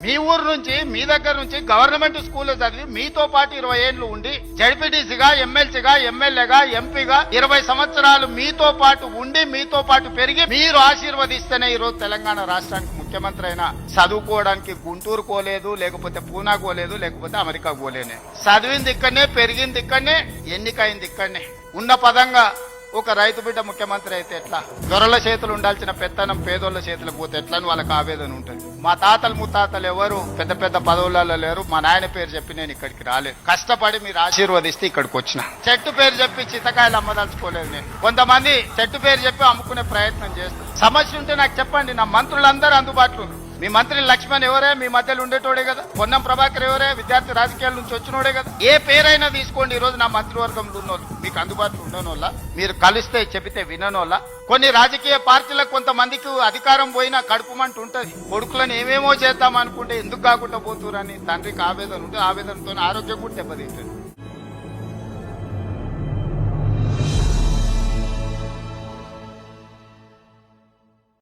మీ ఊరు నుంచి మీ దగ్గర నుంచి గవర్నమెంట్ స్కూల్లో చదివి మీతో పాటు 20 ఏళ్లు ఉండి జడ్పీటీసీగా ఎమ్మెల్సీగా ఎమ్మెల్యేగా ఎంపీగా 20 సంవత్సరాలు మీతో పాటు ఉండి మీతో పాటు పెరిగి మీరు ఆశీర్వదిస్తేనే ఈ రోజు తెలంగాణ రాష్ట్రానికి ముఖ్యమంత్రి అయినా చదువుకోవడానికి గుంటూరు కోలేదు, లేకపోతే పూనా కోలేదు, లేకపోతే అమెరికా కోలేనే. చదివింది ఇక్కడనే, పెరిగింది ఇక్కడనే, ఎన్నికైంది ఇక్కడనే. ఉన్న పదంగా ఒక రైతు బిడ్డ ముఖ్యమంత్రి అయితే ఎట్లా? దొరల చేతులు ఉండాల్సిన పెత్తనం పేదోళ్ల చేతులకు పోతే ఎట్లా అని వాళ్ళకి ఆవేదన ఉంటుంది. మా తాతలు ముత్తాతలు ఎవరు పెద్ద పెద్ద పదవులలో లేరు. మా నాయన పేరు చెప్పి నేను ఇక్కడికి రాలేదు. కష్టపడి మీరు ఆశీర్వదిస్తే ఇక్కడికి వచ్చిన. చెట్టు పేరు చెప్పి చిత్తకాయలు అమ్మదలుచుకోలేదు నేను. కొంతమంది చెట్టు పేరు చెప్పి అమ్ముకునే ప్రయత్నం చేస్తారు. సమస్య ఉంటే నాకు చెప్పండి. నా మంత్రులందరూ అందుబాటులో ఉన్నారు. మీ మంత్రి లక్ష్మణ్ ఎవరే? మీ మధ్యలో ఉండేటోడే కదా. పొన్నం ప్రభాకర్ ఎవరే? విద్యార్థి రాజకీయాల నుంచి వచ్చినోడే కదా. ఏ పేరైనా తీసుకోండి. ఈ రోజు నా మంత్రివర్గంలో ఉన్నోళ్ళు మీకు అందుబాటులో ఉండనోళ్ళ, మీరు కలిస్తే చెబితే విననోళ్ళ. కొన్ని రాజకీయ పార్టీలకు కొంతమందికి అధికారం పోయినా కడుపుమంటూ ఉంటది. కొడుకులను ఏమేమో చేద్దాం అనుకుంటే ఎందుకు కాకుండా పోతురని తండ్రికి ఆవేదన ఉంటుంది. ఆవేదనతో ఆరోగ్యం కూడా దెబ్బతింటుంది.